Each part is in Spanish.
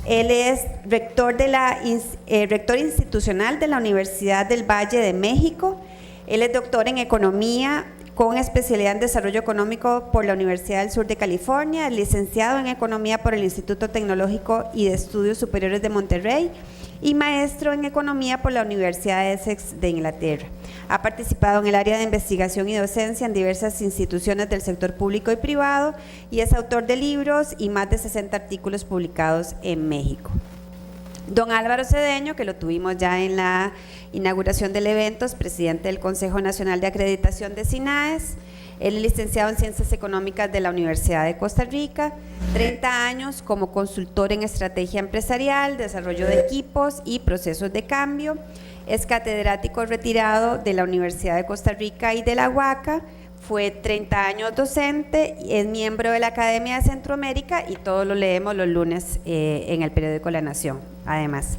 Él es rector institucional de la Universidad del Valle de México. Él es doctor en Economía con especialidad en Desarrollo Económico por la Universidad del Sur de California, licenciado en Economía por el Instituto Tecnológico y de Estudios Superiores de Monterrey y maestro en Economía por la Universidad de Essex de Inglaterra. Ha participado en el área de investigación y docencia en diversas instituciones del sector público y privado y es autor de libros y más de 60 artículos publicados en México. Don Álvaro Cedeño, que lo tuvimos ya en la inauguración del evento, es presidente del Consejo Nacional de Acreditación de SINAES. Él es licenciado en Ciencias Económicas de la Universidad de Costa Rica, 30 años como consultor en estrategia empresarial, desarrollo de equipos y procesos de cambio. Es catedrático retirado de la Universidad de Costa Rica y de la UACA, fue 30 años docente, es miembro de la Academia de Centroamérica y todo lo leemos los lunes en el periódico La Nación, además.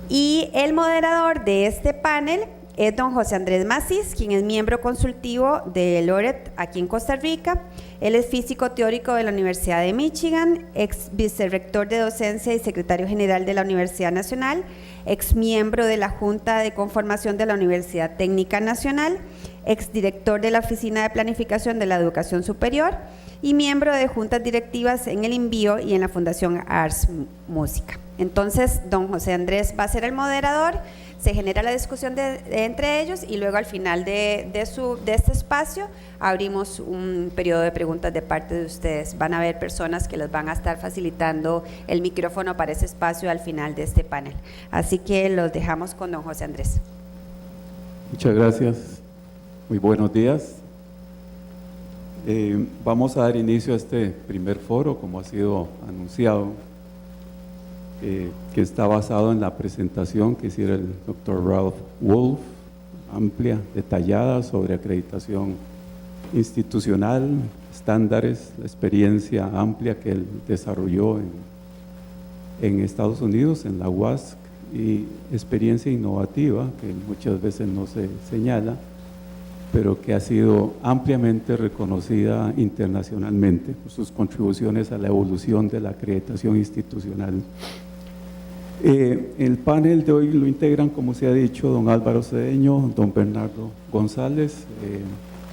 Y el moderador de este panel es don José Andrés Macís, quien es miembro consultivo de LORET aquí en Costa Rica. Él es físico teórico de la Universidad de Michigan, ex vicerrector de docencia y secretario general de la Universidad Nacional, ex miembro de la Junta de Conformación de la Universidad Técnica Nacional, exdirector de la Oficina de Planificación de la Educación Superior y miembro de juntas directivas en el INVIO y en la Fundación Ars Música. Entonces, don José Andrés va a ser el moderador, se genera la discusión entre ellos y luego al final de este espacio abrimos un periodo de preguntas de parte de ustedes. Van a haber personas que les van a estar facilitando el micrófono para ese espacio al final de este panel. Así que los dejamos con don José Andrés. Muchas gracias. Muy buenos días. Vamos a dar inicio a este primer foro, como ha sido anunciado, que está basado en la presentación que hiciera el Dr. Ralph Wolf, amplia, detallada sobre acreditación institucional, estándares, la experiencia amplia que él desarrolló en Estados Unidos, en la UASC, y experiencia innovativa que muchas veces no se señala, pero que ha sido ampliamente reconocida internacionalmente por sus contribuciones a la evolución de la acreditación institucional. El panel de hoy lo integran, como se ha dicho, don Álvaro Cedeño, don Bernardo González,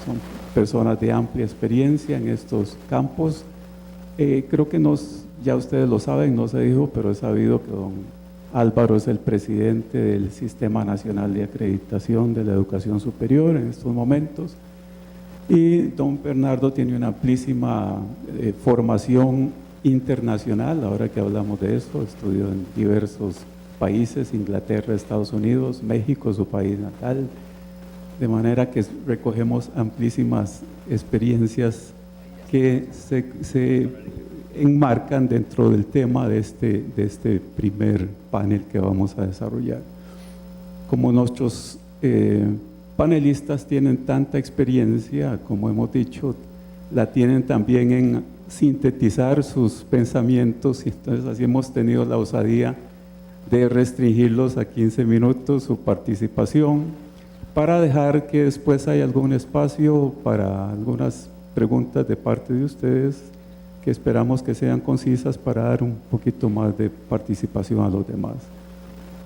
son personas de amplia experiencia en estos campos. Creo que ya ustedes lo saben, no se dijo, pero es sabido que don Álvaro es el presidente del Sistema Nacional de Acreditación de la Educación Superior en estos momentos, y don Bernardo tiene una amplísima formación internacional. Ahora que hablamos de eso, estudió en diversos países, Inglaterra, Estados Unidos, México, su país natal, de manera que recogemos amplísimas experiencias que se enmarcan dentro del tema de este primer panel que vamos a desarrollar. Como nuestros panelistas tienen tanta experiencia, como hemos dicho, la tienen también en sintetizar sus pensamientos, y entonces así hemos tenido la osadía de restringirlos a 15 minutos su participación, para dejar que después haya algún espacio para algunas preguntas de parte de ustedes, que esperamos que sean concisas para dar un poquito más de participación a los demás.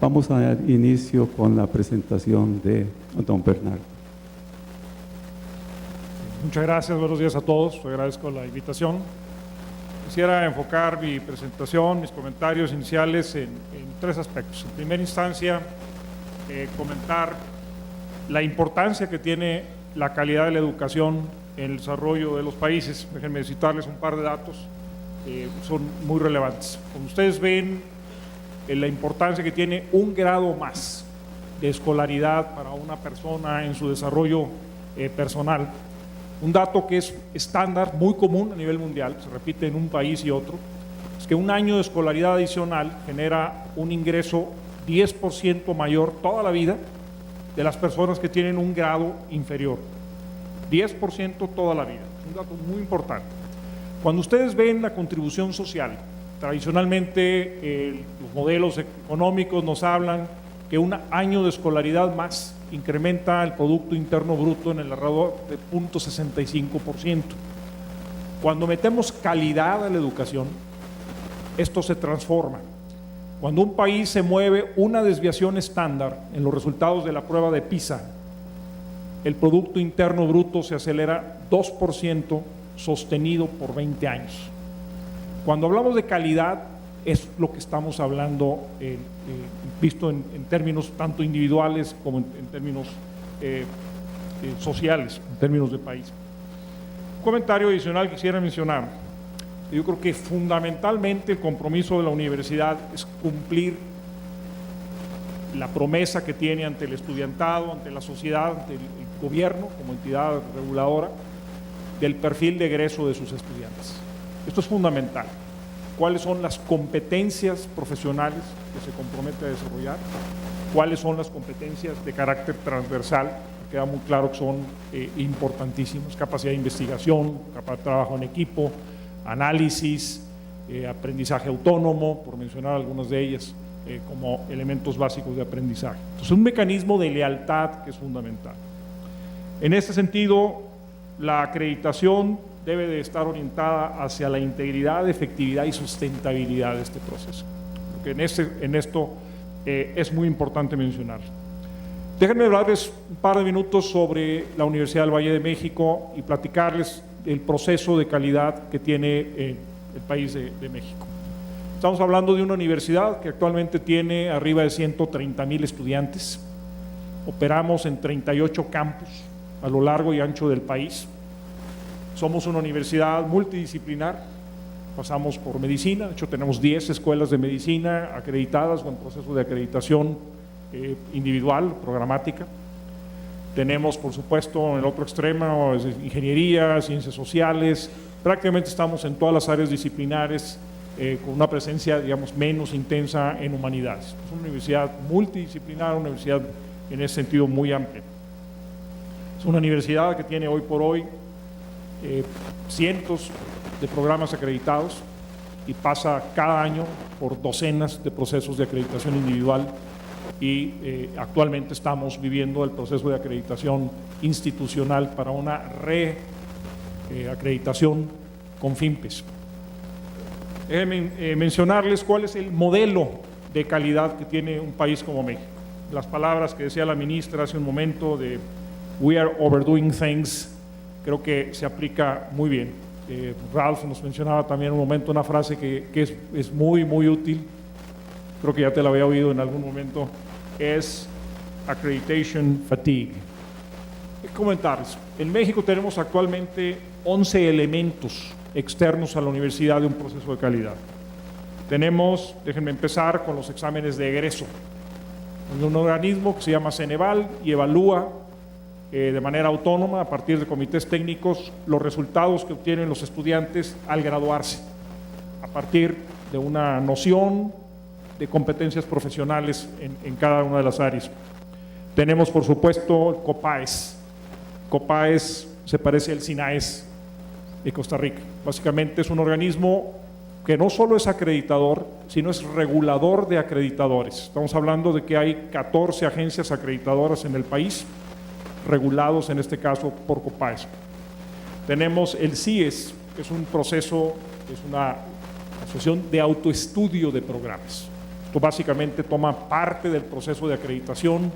Vamos a dar inicio con la presentación de don Bernardo. Muchas gracias, buenos días a todos, agradezco la invitación. Quisiera enfocar mi presentación, mis comentarios iniciales en tres aspectos. En primera instancia, comentar la importancia que tiene la calidad de la educación en el desarrollo de los países. Déjenme citarles un par de datos que son muy relevantes. Como ustedes ven, la importancia que tiene un grado más de escolaridad para una persona en su desarrollo personal. Un dato que es estándar, muy común a nivel mundial, se repite en un país y otro, es que un año de escolaridad adicional genera un ingreso 10% mayor toda la vida de las personas que tienen un grado inferior. 10% toda la vida, es un dato muy importante. Cuando ustedes ven la contribución social, tradicionalmente los modelos económicos nos hablan que un año de escolaridad más incrementa el Producto Interno Bruto en el alrededor de 0.65%. Cuando metemos calidad a la educación, esto se transforma. Cuando un país se mueve una desviación estándar en los resultados de la prueba de PISA, el Producto Interno Bruto se acelera 2% sostenido por 20 años. Cuando hablamos de calidad, es lo que estamos hablando, visto en términos tanto individuales como en términos sociales, en términos de país. Un comentario adicional que quisiera mencionar. Yo creo que fundamentalmente el compromiso de la universidad es cumplir la promesa que tiene ante el estudiantado, ante la sociedad, ante el gobierno como entidad reguladora, del perfil de egreso de sus estudiantes. Esto es fundamental. ¿Cuáles son las competencias profesionales que se compromete a desarrollar? ¿Cuáles son las competencias de carácter transversal? Queda muy claro que son importantísimas: capacidad de investigación, capacidad de trabajo en equipo, análisis, aprendizaje autónomo, por mencionar algunas de ellas, como elementos básicos de aprendizaje. Entonces, un mecanismo de lealtad que es fundamental. En este sentido, la acreditación debe de estar orientada hacia la integridad, efectividad y sustentabilidad de este proceso. Porque en esto es muy importante mencionar. Déjenme hablarles un par de minutos sobre la Universidad del Valle de México y platicarles el proceso de calidad que tiene el país de México. Estamos hablando de una universidad que actualmente tiene arriba de 130,000 estudiantes. Operamos en 38 campus a lo largo y ancho del país. Somos una universidad multidisciplinar, pasamos por medicina, de hecho tenemos 10 escuelas de medicina acreditadas o en proceso de acreditación individual, programática. Tenemos, por supuesto, en el otro extremo, ingeniería, ciencias sociales. Prácticamente estamos en todas las áreas disciplinares, con una presencia, digamos, menos intensa en humanidades. Es una universidad multidisciplinar, una universidad en ese sentido muy amplia. Es una universidad que tiene hoy por hoy cientos de programas acreditados y pasa cada año por docenas de procesos de acreditación individual y actualmente estamos viviendo el proceso de acreditación institucional para una reacreditación con FIMPES. Déjenme mencionarles cuál es el modelo de calidad que tiene un país como México. Las palabras que decía la ministra hace un momento de "we are overdoing things", creo que se aplica muy bien. Ralph nos mencionaba también en un momento una frase que es muy, muy útil, creo que ya te la había oído en algún momento, es accreditation fatigue. Comentarles, en México tenemos actualmente 11 elementos externos a la universidad de un proceso de calidad. Tenemos, déjenme empezar con los exámenes de egreso. Hay un organismo que se llama Ceneval y evalúa de manera autónoma, a partir de comités técnicos, los resultados que obtienen los estudiantes al graduarse, a partir de una noción de competencias profesionales en cada una de las áreas. Tenemos, por supuesto, el COPAES. COPAES se parece al SINAES de Costa Rica. Básicamente es un organismo que no solo es acreditador, sino es regulador de acreditadores. Estamos hablando de que hay 14 agencias acreditadoras en el país, regulados en este caso por COPAES. Tenemos el CIES, que es un proceso, es una asociación de autoestudio de programas. Esto básicamente toma parte del proceso de acreditación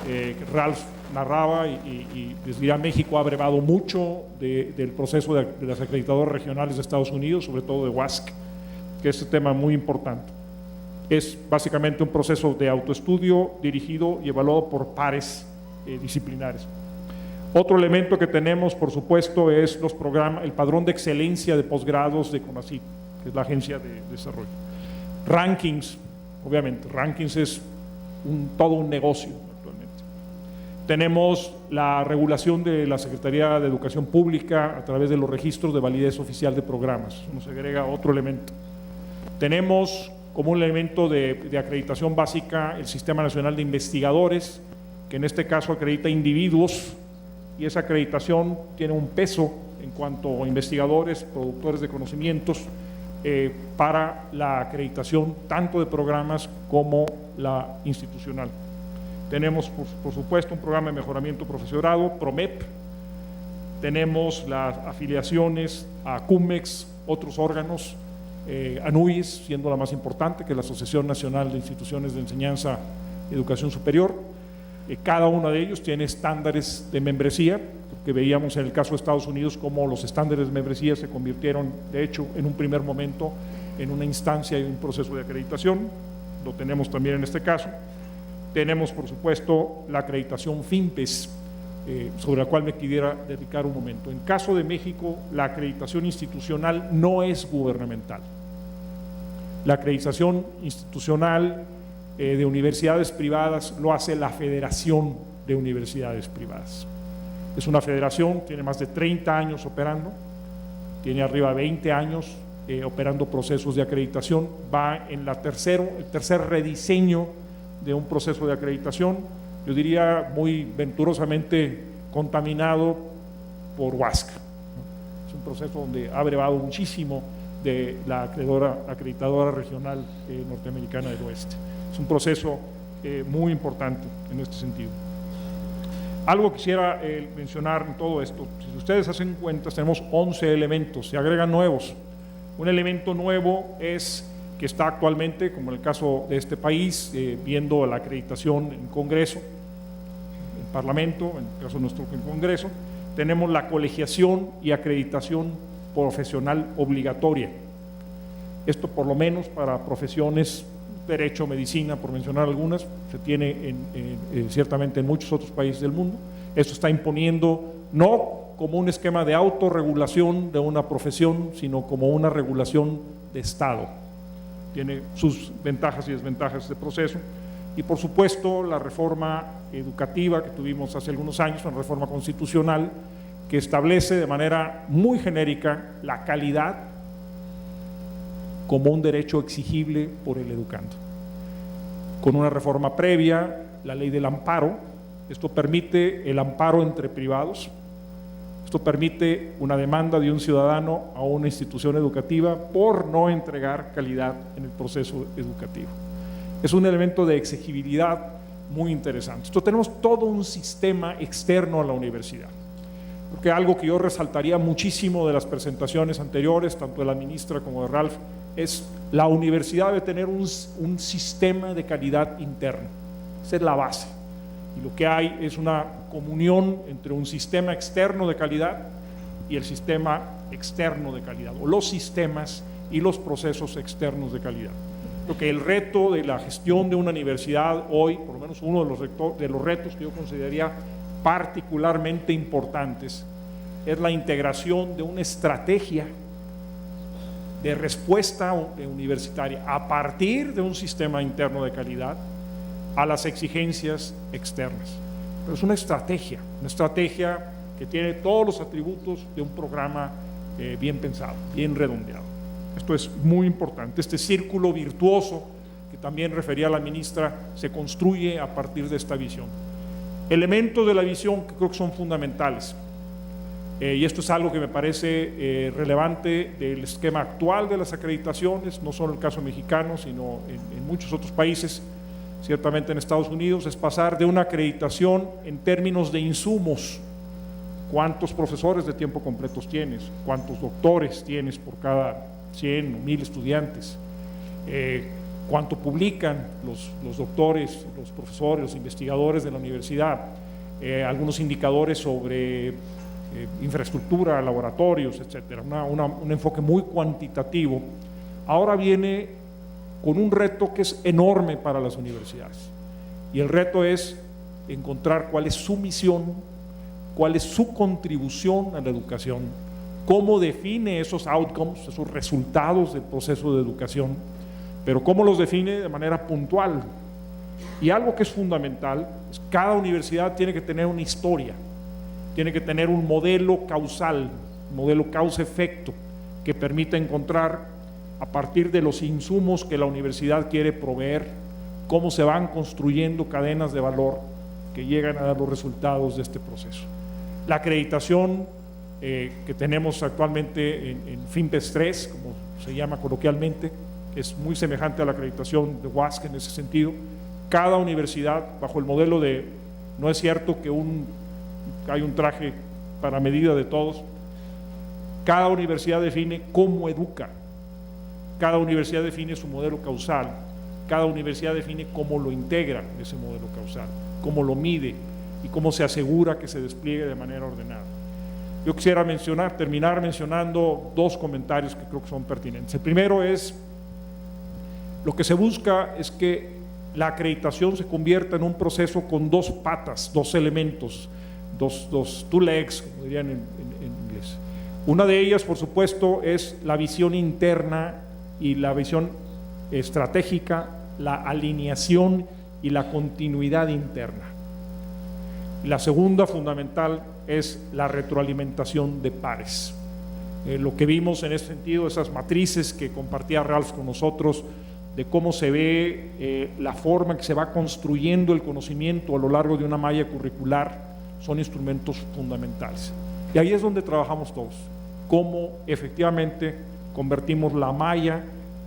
que Ralph narraba y desde ya México ha abrevado mucho del proceso de las acreditadoras regionales de Estados Unidos, sobre todo de WASC, que es un tema muy importante. Es básicamente un proceso de autoestudio dirigido y evaluado por pares disciplinares. Otro elemento que tenemos, por supuesto, es el padrón de excelencia de posgrados de CONACYT, que es la agencia de desarrollo. Rankings, obviamente, rankings es todo un negocio actualmente. Tenemos la regulación de la Secretaría de Educación Pública a través de los registros de validez oficial de programas. Nos agrega otro elemento. Tenemos como un elemento de acreditación básica el Sistema Nacional de Investigadores, que en este caso acredita individuos, y esa acreditación tiene un peso en cuanto a investigadores, productores de conocimientos, para la acreditación tanto de programas como la institucional. Tenemos, por supuesto, un programa de mejoramiento profesorado, PROMEP. Tenemos las afiliaciones a CUMEX, otros órganos ANUYES, siendo la más importante, que es la Asociación Nacional de Instituciones de Enseñanza y Educación Superior. Cada uno de ellos tiene estándares de membresía, que veíamos en el caso de Estados Unidos cómo los estándares de membresía se convirtieron, de hecho, en un primer momento, en una instancia y un proceso de acreditación. Lo tenemos también en este caso. Tenemos, por supuesto, la acreditación FIMPES, sobre la cual me quisiera dedicar un momento. En caso de México, la acreditación institucional no es gubernamental. La acreditación institucional de universidades privadas lo hace la Federación de Universidades Privadas. Es una federación, tiene más de 30 años operando, tiene arriba de 20 años operando procesos de acreditación, va en el tercer rediseño de un proceso de acreditación, yo diría muy venturosamente contaminado por WASC. Es un proceso donde ha brevado muchísimo de la acreditadora regional norteamericana del oeste. Es un proceso muy importante en este sentido. Algo quisiera mencionar en todo esto, si ustedes hacen cuentas, tenemos 11 elementos, se agregan nuevos. Un elemento nuevo es que está actualmente, como en el caso de este país, viendo la acreditación en Congreso, en Parlamento, en el caso de nuestro Congreso, tenemos la colegiación y acreditación profesional obligatoria. Esto por lo menos para profesiones, derecho, medicina, por mencionar algunas, se tiene ciertamente en muchos otros países del mundo. Esto está imponiendo no como un esquema de autorregulación de una profesión, sino como una regulación de Estado. Tiene sus ventajas y desventajas este proceso. Y por supuesto la reforma educativa que tuvimos hace algunos años, una reforma constitucional que establece de manera muy genérica la calidad como un derecho exigible por el educando. Con una reforma previa, la ley del amparo, esto permite el amparo entre privados, esto permite una demanda de un ciudadano a una institución educativa por no entregar calidad en el proceso educativo. Es un elemento de exigibilidad muy interesante. Esto tenemos todo un sistema externo a la universidad. Porque algo que yo resaltaría muchísimo de las presentaciones anteriores, tanto de la ministra como de Ralph, es la universidad debe tener un sistema de calidad interno. Esa es la base. Y lo que hay es una comunión entre un sistema externo de calidad y el sistema externo de calidad, o los sistemas y los procesos externos de calidad. Creo que el reto de la gestión de una universidad hoy, por lo menos uno de los retos que yo consideraría particularmente importantes, es la integración de una estrategia de respuesta universitaria a partir de un sistema interno de calidad a las exigencias externas. Pero es una estrategia que tiene todos los atributos de un programa bien pensado, bien redondeado. Esto es muy importante. Este círculo virtuoso que también refería la ministra se construye a partir de esta visión. Elementos de la visión que creo que son fundamentales. Y esto es algo que me parece relevante del esquema actual de las acreditaciones, no solo en el caso mexicano, sino en muchos otros países, ciertamente en Estados Unidos, es pasar de una acreditación en términos de insumos. ¿Cuántos profesores de tiempo completos tienes? ¿Cuántos doctores tienes por cada 100 o 1000 estudiantes? ¿Cuánto publican los doctores, los profesores, los investigadores de la universidad? Algunos indicadores sobre infraestructura, laboratorios, etcétera, un enfoque muy cuantitativo. Ahora viene con un reto que es enorme para las universidades, y el reto es encontrar cuál es su misión, cuál es su contribución a la educación, cómo define esos outcomes, esos resultados del proceso de educación, pero cómo los define de manera puntual. Y algo que es fundamental es que cada universidad tiene que tener una historia, tiene que tener un modelo causal, un modelo causa-efecto que permita encontrar a partir de los insumos que la universidad quiere proveer, cómo se van construyendo cadenas de valor que llegan a dar los resultados de este proceso. La acreditación que tenemos actualmente en FIMPES 3, como se llama coloquialmente, es muy semejante a la acreditación de WASC en ese sentido. Cada universidad, bajo el modelo de, no es cierto que hay un traje para medida de todos, cada universidad define cómo educa, cada universidad define su modelo causal, cada universidad define cómo lo integra ese modelo causal, cómo lo mide y cómo se asegura que se despliegue de manera ordenada. Yo quisiera terminar mencionando dos comentarios que creo que son pertinentes. El primero es, lo que se busca es que la acreditación se convierta en un proceso con dos patas, dos elementos, two legs, como dirían en inglés. Una de ellas, por supuesto, es la visión interna y la visión estratégica, la alineación y la continuidad interna. La segunda, fundamental, es la retroalimentación de pares. Lo que vimos en ese sentido, esas matrices que compartía Ralph con nosotros, de cómo se ve la forma en que se va construyendo el conocimiento a lo largo de una malla curricular, son instrumentos fundamentales. Y ahí es donde trabajamos todos, cómo efectivamente convertimos la malla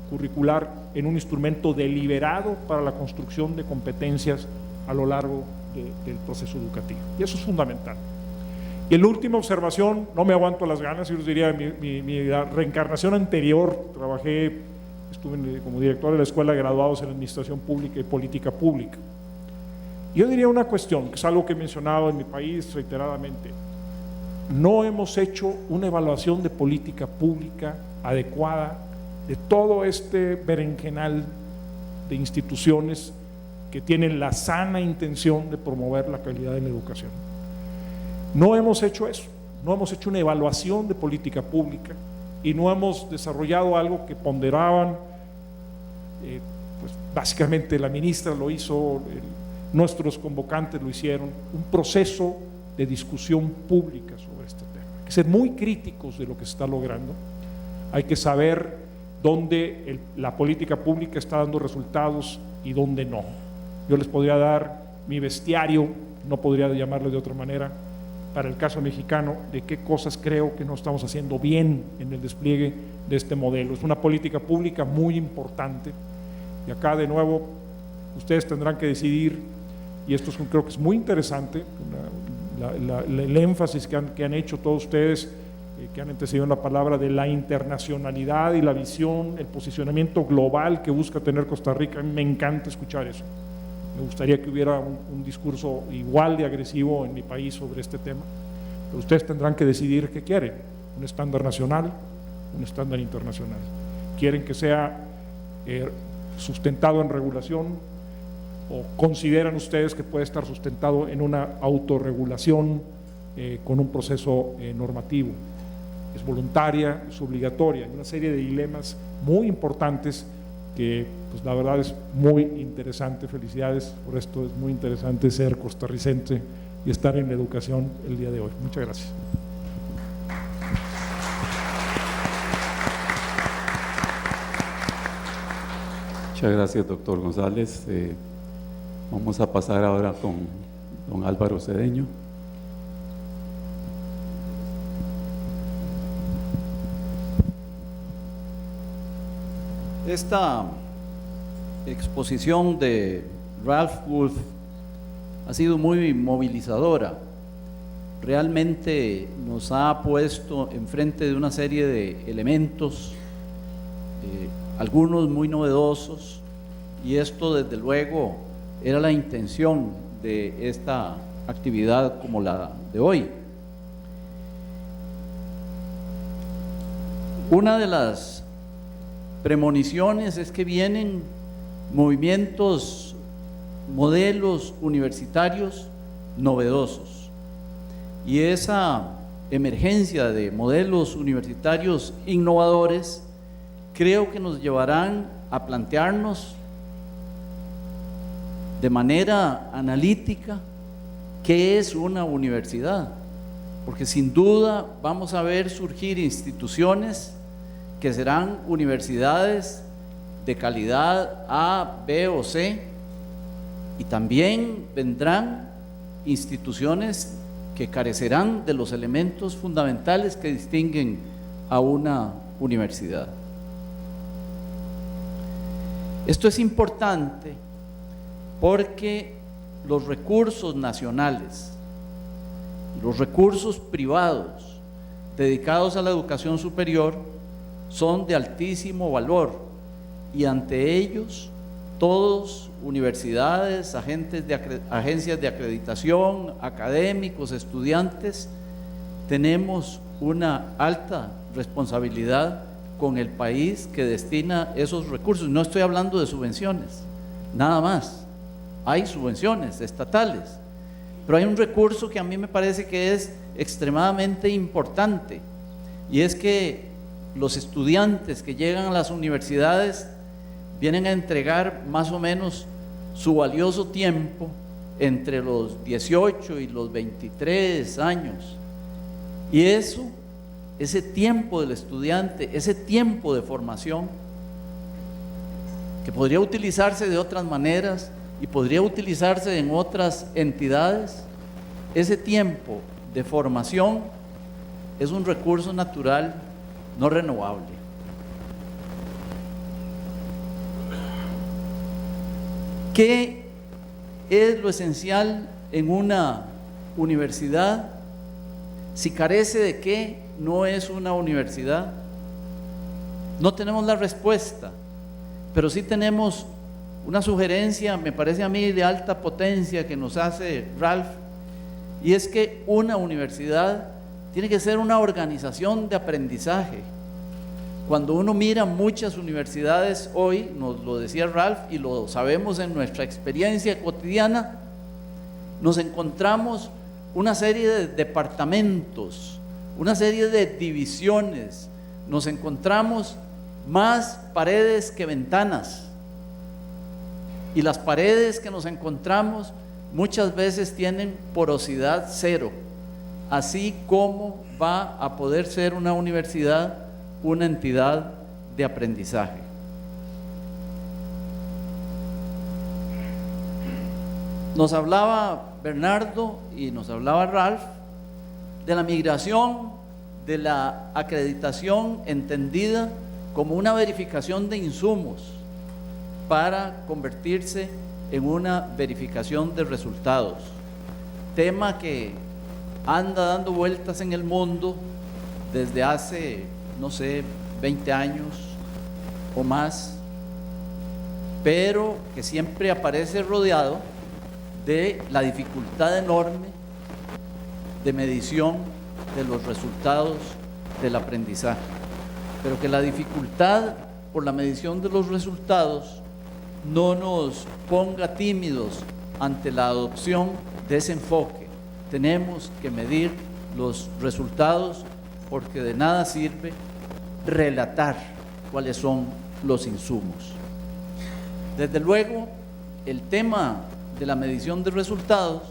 curricular en un instrumento deliberado para la construcción de competencias a lo largo del proceso educativo. Y eso es fundamental. Y la última observación, no me aguanto las ganas, yo les diría, mi reencarnación anterior, estuve como director de la Escuela de Graduados en Administración Pública y Política Pública. Yo diría una cuestión, que es algo que he mencionado en mi país reiteradamente: no hemos hecho una evaluación de política pública adecuada de todo este berenjenal de instituciones que tienen la sana intención de promover la calidad en la educación. No hemos hecho eso, no hemos hecho una evaluación de política pública y no hemos desarrollado algo que ponderaban, pues básicamente la ministra lo hizo, nuestros convocantes lo hicieron, un proceso de discusión pública sobre este tema. Hay que ser muy críticos de lo que se está logrando, hay que saber dónde la política pública está dando resultados y dónde no. Yo les podría dar mi bestiario, no podría llamarlo de otra manera, para el caso mexicano, de qué cosas creo que no estamos haciendo bien en el despliegue de este modelo. Es una política pública muy importante y acá de nuevo ustedes tendrán que decidir, y esto creo que es muy interesante, el énfasis que han hecho todos ustedes, que han antecedido en la palabra de la internacionalidad y la visión, el posicionamiento global que busca tener Costa Rica. A mí me encanta escuchar eso. Me gustaría que hubiera un discurso igual de agresivo en mi país sobre este tema, pero ustedes tendrán que decidir qué quieren: un estándar nacional, un estándar internacional. ¿Quieren que sea sustentado en regulación o consideran ustedes que puede estar sustentado en una autorregulación con un proceso normativo? Es voluntaria, es obligatoria, hay una serie de dilemas muy importantes que pues la verdad es muy interesante. Felicidades por esto, es muy interesante ser costarricense y estar en la educación el día de hoy. Muchas gracias. Muchas gracias, doctor González. Vamos a pasar ahora con don Álvaro Cedeño. Esta exposición de Ralph Wolf ha sido muy movilizadora. Realmente nos ha puesto enfrente de una serie de elementos, algunos muy novedosos, y esto desde luego era la intención de esta actividad como la de hoy. Una de las premoniciones es que vienen movimientos, modelos universitarios novedosos, y esa emergencia de modelos universitarios innovadores creo que nos llevarán a plantearnos de manera analítica qué es una universidad, porque sin duda vamos a ver surgir instituciones que serán universidades de calidad A, B o C, y también vendrán instituciones que carecerán de los elementos fundamentales que distinguen a una universidad. Esto es importante porque los recursos nacionales, los recursos privados dedicados a la educación superior son de altísimo valor y ante ellos todos, universidades, agencias de acreditación, académicos, estudiantes, tenemos una alta responsabilidad con el país que destina esos recursos. No estoy hablando de subvenciones, nada más. Hay subvenciones estatales, pero hay un recurso que a mí me parece que es extremadamente importante, y es que los estudiantes que llegan a las universidades vienen a entregar más o menos su valioso tiempo entre los 18 y los 23 años. Y ese tiempo del estudiante, ese tiempo de formación, que podría utilizarse de otras maneras y podría utilizarse en otras entidades, ese tiempo de formación es un recurso natural no renovable. ¿Qué es lo esencial en una universidad? Si carece de qué, no es una universidad. No tenemos la respuesta, pero sí tenemos una sugerencia, me parece a mí de alta potencia, que nos hace Ralph, y es que una universidad tiene que ser una organización de aprendizaje. Cuando uno mira muchas universidades hoy, nos lo decía Ralph y lo sabemos en nuestra experiencia cotidiana, nos encontramos una serie de departamentos, una serie de divisiones, nos encontramos más paredes que ventanas, y las paredes que nos encontramos muchas veces tienen porosidad cero. Así como va a poder ser una universidad una entidad de aprendizaje. Nos hablaba Bernardo y nos hablaba Ralph de la migración, de la acreditación entendida como una verificación de insumos para convertirse en una verificación de resultados, tema que anda dando vueltas en el mundo desde hace, no sé, 20 años o más, pero que siempre aparece rodeado de la dificultad enorme de medición de los resultados del aprendizaje, pero que la dificultad por la medición de los resultados no nos ponga tímidos ante la adopción de ese enfoque. Tenemos que medir los resultados, porque de nada sirve relatar cuáles son los insumos. Desde luego, el tema de la medición de resultados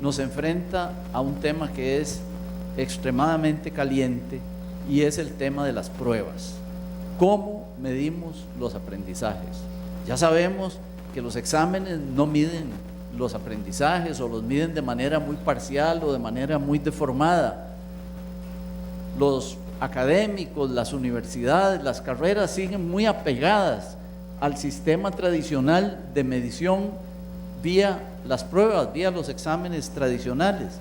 nos enfrenta a un tema que es extremadamente caliente, y es el tema de las pruebas. ¿Cómo medimos los aprendizajes? Ya sabemos que los exámenes no miden los aprendizajes, o los miden de manera muy parcial o de manera muy deformada. Los académicos, las universidades, las carreras siguen muy apegadas al sistema tradicional de medición vía las pruebas, vía los exámenes tradicionales.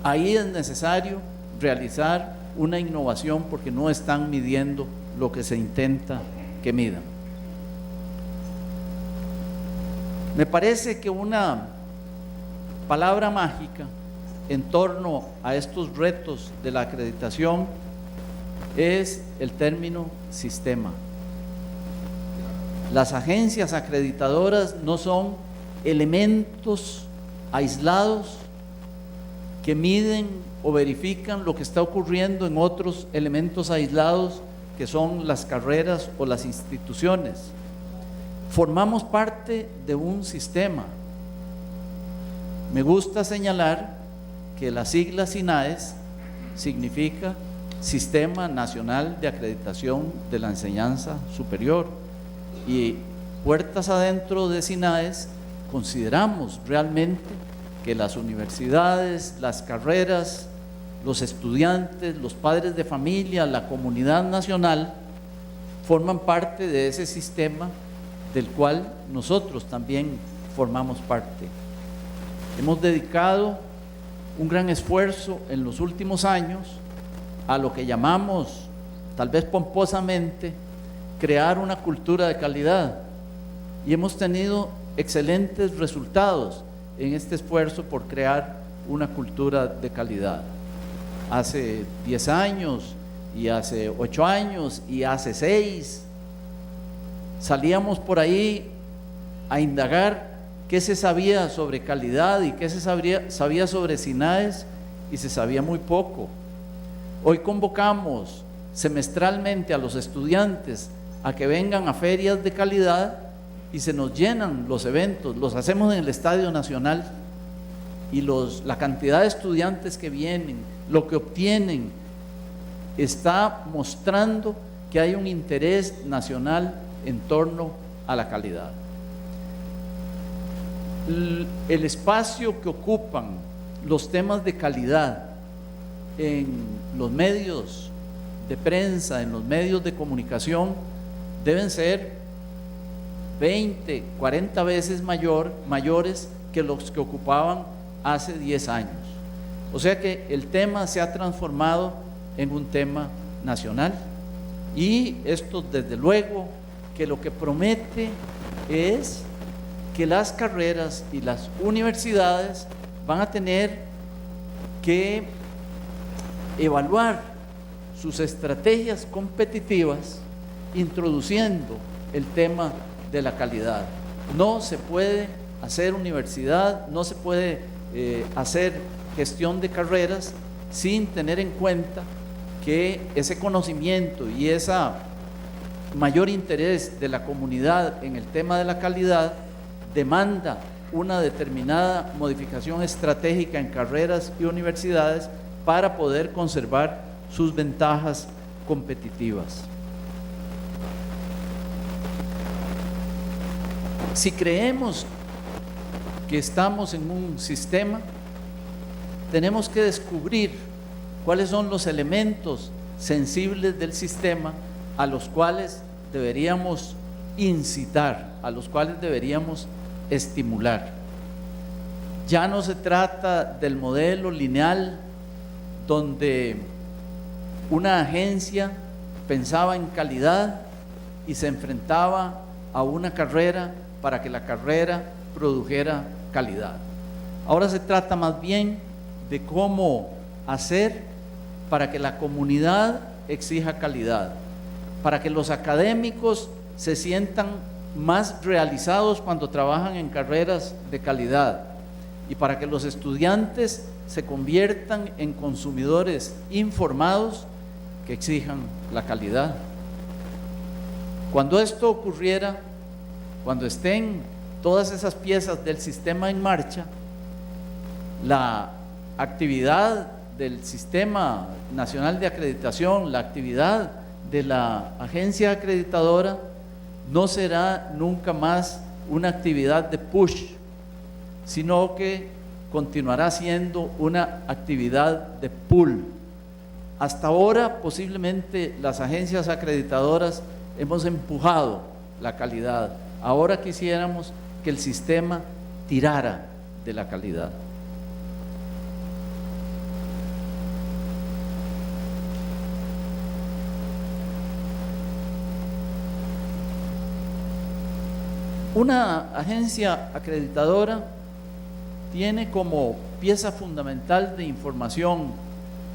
Ahí es necesario realizar una innovación, porque no están midiendo lo que se intenta que midan. Me parece que una palabra mágica en torno a estos retos de la acreditación es el término sistema. Las agencias acreditadoras no son elementos aislados que miden o verifican lo que está ocurriendo en otros elementos aislados, que son las carreras o las instituciones. Formamos parte de un sistema. Me gusta señalar que la sigla SINAES significa Sistema Nacional de Acreditación de la Enseñanza Superior, y puertas adentro de SINAES consideramos realmente que las universidades, las carreras, los estudiantes, los padres de familia, la comunidad nacional forman parte de ese sistema del cual nosotros también formamos parte. Hemos dedicado un gran esfuerzo en los últimos años a lo que llamamos tal vez pomposamente, crear una cultura de calidad. Y hemos tenido excelentes resultados en este esfuerzo por crear una cultura de calidad. Hace 10 años, y hace 8 años, y hace 6, salíamos por ahí a indagar qué se sabía sobre calidad y qué se sabía sobre SINAES, y se sabía muy poco. Hoy convocamos semestralmente a los estudiantes a que vengan a ferias de calidad y se nos llenan los eventos, los hacemos en el Estadio Nacional, y la cantidad de estudiantes que vienen, lo que obtienen, está mostrando que hay un interés nacional en torno a la calidad. El espacio que ocupan los temas de calidad en los medios de prensa, en los medios de comunicación, deben ser 20, 40 veces mayores que los que ocupaban hace 10 años. O sea que el tema se ha transformado en un tema nacional, y esto desde luego que lo que promete es que las carreras y las universidades van a tener que evaluar sus estrategias competitivas introduciendo el tema de la calidad. No se puede hacer universidad, no se puede hacer gestión de carreras sin tener en cuenta que ese conocimiento y ese mayor interés de la comunidad en el tema de la calidad demanda una determinada modificación estratégica en carreras y universidades para poder conservar sus ventajas competitivas. Si creemos que estamos en un sistema, tenemos que descubrir cuáles son los elementos sensibles del sistema a los cuales deberíamos incitar, a los cuales deberíamos estimular. Ya no se trata del modelo lineal donde una agencia pensaba en calidad y se enfrentaba a una carrera para que la carrera produjera calidad. Ahora se trata más bien de cómo hacer para que la comunidad exija calidad, para que los académicos se sientan más realizados cuando trabajan en carreras de calidad, y para que los estudiantes se conviertan en consumidores informados que exijan la calidad. Cuando esto ocurriera, cuando estén todas esas piezas del sistema en marcha, la actividad del Sistema Nacional de Acreditación, la actividad de la agencia acreditadora, no será nunca más una actividad de push, sino que continuará siendo una actividad de pull. Hasta ahora, posiblemente las agencias acreditadoras hemos empujado la calidad. Ahora quisiéramos que el sistema tirara de la calidad. Una agencia acreditadora tiene como pieza fundamental de información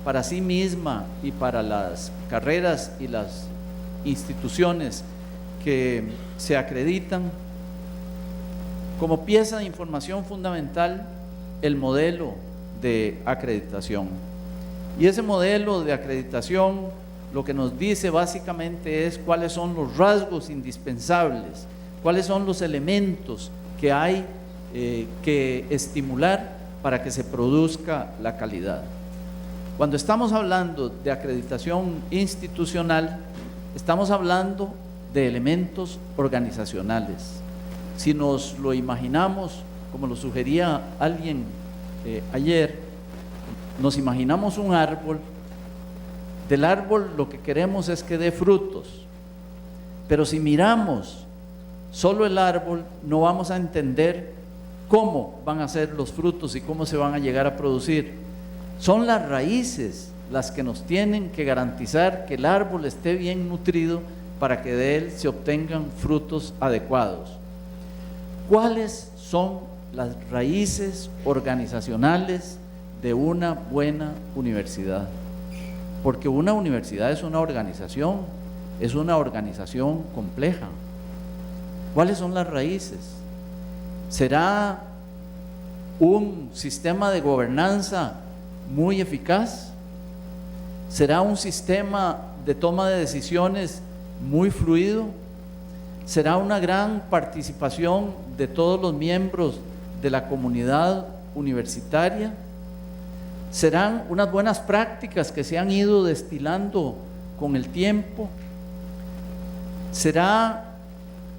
para sí misma y para las carreras y las instituciones que se acreditan, como pieza de información fundamental, el modelo de acreditación. Y ese modelo de acreditación lo que nos dice básicamente es cuáles son los rasgos indispensables, cuáles son los elementos que hay que estimular para que se produzca la calidad. Cuando estamos hablando de acreditación institucional, estamos hablando de elementos organizacionales. Si nos lo imaginamos, como lo sugería alguien ayer, nos imaginamos un árbol. Del árbol lo que queremos es que dé frutos, pero si miramos solo el árbol, no vamos a entender cómo van a ser los frutos y cómo se van a llegar a producir. Son las raíces las que nos tienen que garantizar que el árbol esté bien nutrido para que de él se obtengan frutos adecuados. ¿Cuáles son las raíces organizacionales de una buena universidad? Porque una universidad es una organización compleja. ¿Cuáles son las raíces? ¿Será un sistema de gobernanza muy eficaz? ¿Será un sistema de toma de decisiones muy fluido? ¿Será una gran participación de todos los miembros de la comunidad universitaria? ¿Serán unas buenas prácticas que se han ido destilando con el tiempo? ¿Será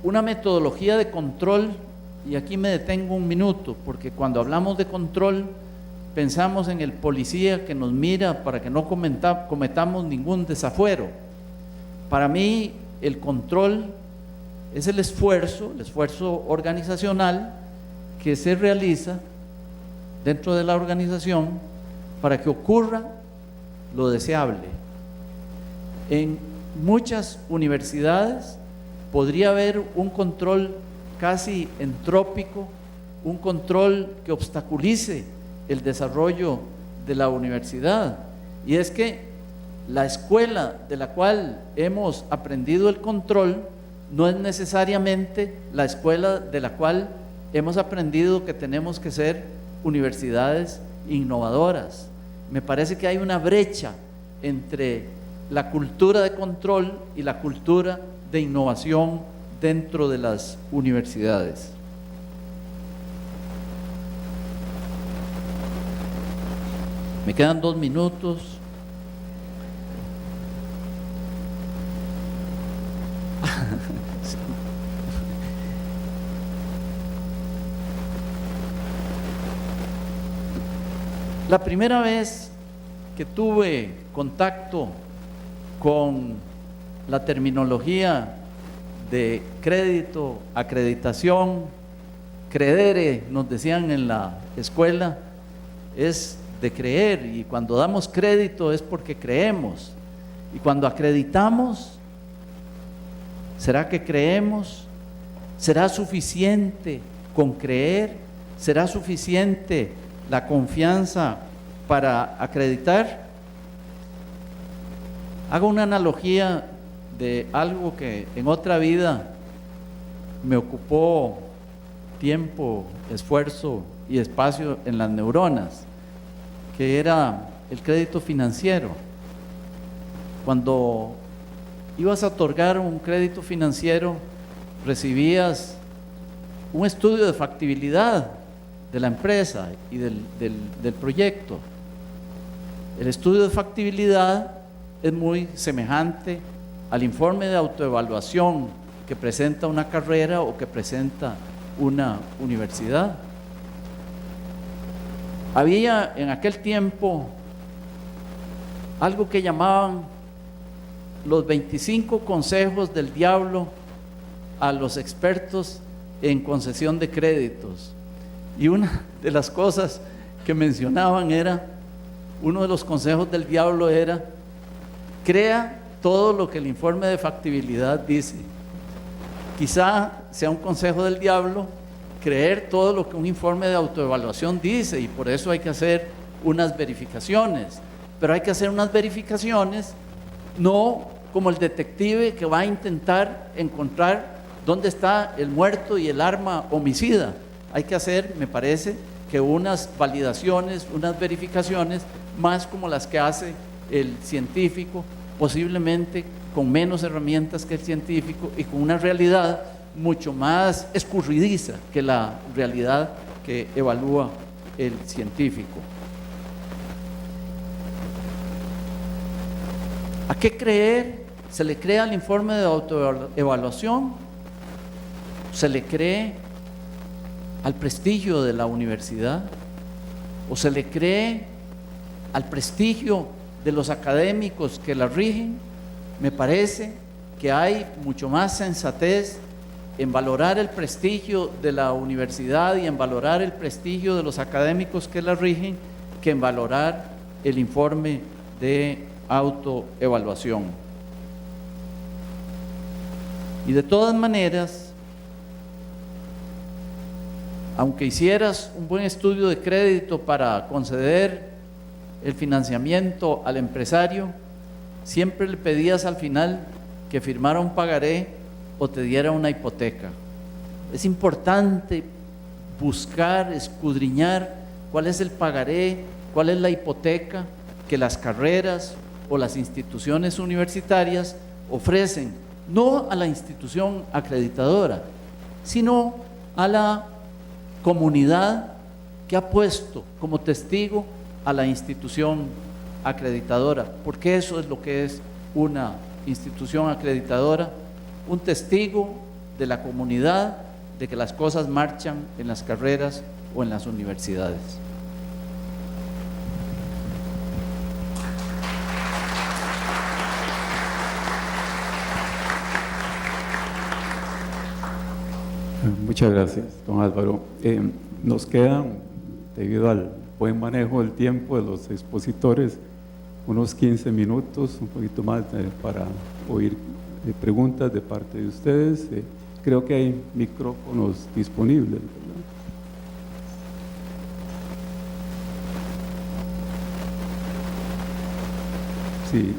una metodología de control? Y aquí me detengo un minuto, porque cuando hablamos de control pensamos en el policía que nos mira para que no cometamos ningún desafuero. Para mí el control es el esfuerzo organizacional que se realiza dentro de la organización para que ocurra lo deseable. En muchas universidades podría haber un control casi entrópico, un control que obstaculice el desarrollo de la universidad. Y es que la escuela de la cual hemos aprendido el control no es necesariamente la escuela de la cual hemos aprendido que tenemos que ser universidades innovadoras. Me parece que hay una brecha entre la cultura de control y la cultura de innovación dentro de las universidades. Me quedan 2 minutos. La primera vez que tuve contacto con la terminología de crédito, acreditación, credere, nos decían en la escuela, es de creer, y cuando damos crédito es porque creemos, y cuando acreditamos, ¿será que creemos? ¿Será suficiente con creer? ¿Será suficiente la confianza para acreditar? Hago una analogía de algo que en otra vida me ocupó tiempo, esfuerzo y espacio en las neuronas, que era el crédito financiero. Cuando ibas a otorgar un crédito financiero, recibías un estudio de factibilidad de la empresa y del proyecto. El estudio de factibilidad es muy semejante al informe de autoevaluación que presenta una carrera o que presenta una universidad. Había en aquel tiempo algo que llamaban los 25 consejos del diablo a los expertos en concesión de créditos. Y una de las cosas que mencionaban era, uno de los consejos del diablo era: crea todo lo que el informe de factibilidad dice. Quizá sea un consejo del diablo creer todo lo que un informe de autoevaluación dice, y por eso hay que hacer unas verificaciones, pero hay que hacer unas verificaciones no como el detective que va a intentar encontrar dónde está el muerto y el arma homicida. Hay que hacer, me parece, que unas validaciones, unas verificaciones más como las que hace el científico, posiblemente con menos herramientas que el científico y con una realidad mucho más escurridiza que la realidad que evalúa el científico. ¿A qué creer? ¿Se le cree al informe de autoevaluación? ¿Se le cree al prestigio de la universidad? ¿O se le cree al prestigio de los académicos que la rigen? Me parece que hay mucho más sensatez en valorar el prestigio de la universidad y en valorar el prestigio de los académicos que la rigen que en valorar el informe de autoevaluación. Y de todas maneras, aunque hicieras un buen estudio de crédito para conceder el financiamiento al empresario, siempre le pedías al final que firmara un pagaré o te diera una hipoteca. Es importante buscar, escudriñar cuál es el pagaré, cuál es la hipoteca que las carreras o las instituciones universitarias ofrecen, no a la institución acreditadora, sino a la comunidad que ha puesto como testigo a la institución acreditadora, porque eso es lo que es una institución acreditadora, un testigo de la comunidad de que las cosas marchan en las carreras o en las universidades. Muchas gracias, don Álvaro. Nos quedan, debido al buen manejo del tiempo de los expositores, unos 15 minutos, un poquito más para oír preguntas de parte de ustedes. Creo que hay micrófonos disponibles, ¿verdad? Sí.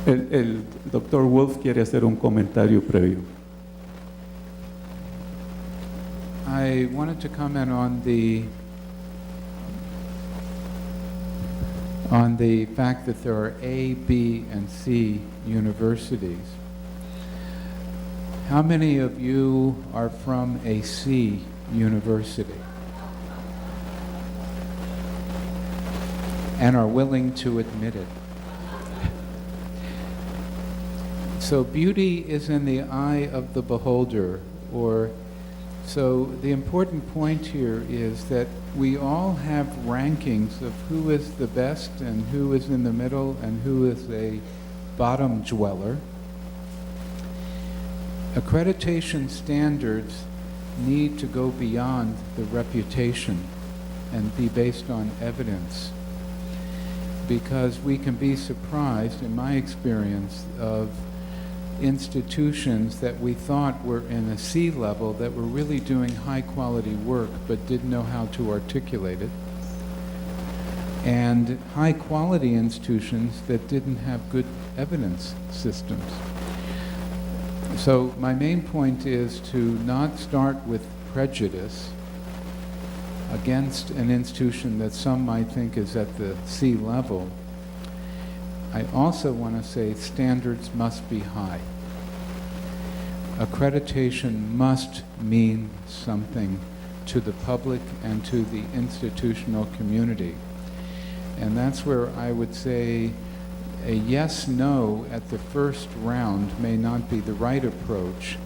El doctor Wolf quiere hacer un comentario previo. I wanted to comment on the fact that there are A, B, and C universities. How many of you are from a C university and are willing to admit it? So beauty is in the eye of the beholder, so the important point here is that we all have rankings of who is the best and who is in the middle and who is a bottom dweller. Accreditation standards need to go beyond the reputation and be based on evidence, because we can be surprised, in my experience, of institutions that we thought were in a C level that were really doing high quality work but didn't know how to articulate it, and high quality institutions that didn't have good evidence systems. So my main point is to not start with prejudice against an institution that some might think is at the C level. I also want to say standards must be high. Accreditation must mean something to the public and to the institutional community. And that's where I would say a yes-no at the first round may not be the right approach,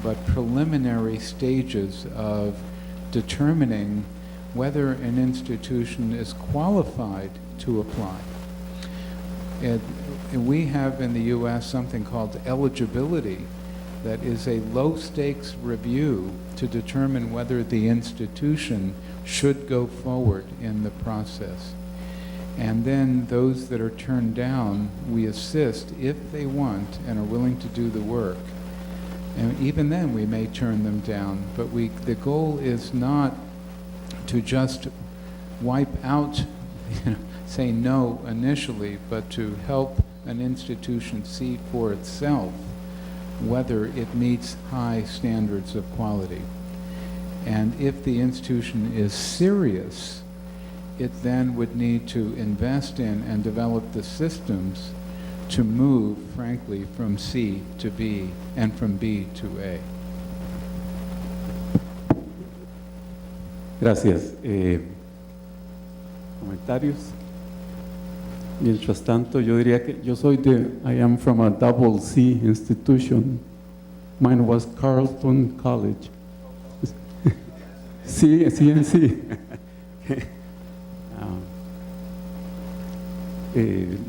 but preliminary stages of determining whether an institution is qualified to apply. We have in the U.S. something called eligibility, that is a low-stakes review to determine whether the institution should go forward in the process. And then those that are turned down, we assist if they want and are willing to do the work. And even then we may turn them down, but the goal is not to just wipe out, say no initially, but to help an institution see for itself whether it meets high standards of quality. And if the institution is serious, it then would need to invest in and develop the systems to move, frankly, from C to B and from B to A. Gracias. ¿Comentarios? Mientras tanto, yo diría que yo soy I am from a double C institution. Mine was Carleton College. Sí, CNC.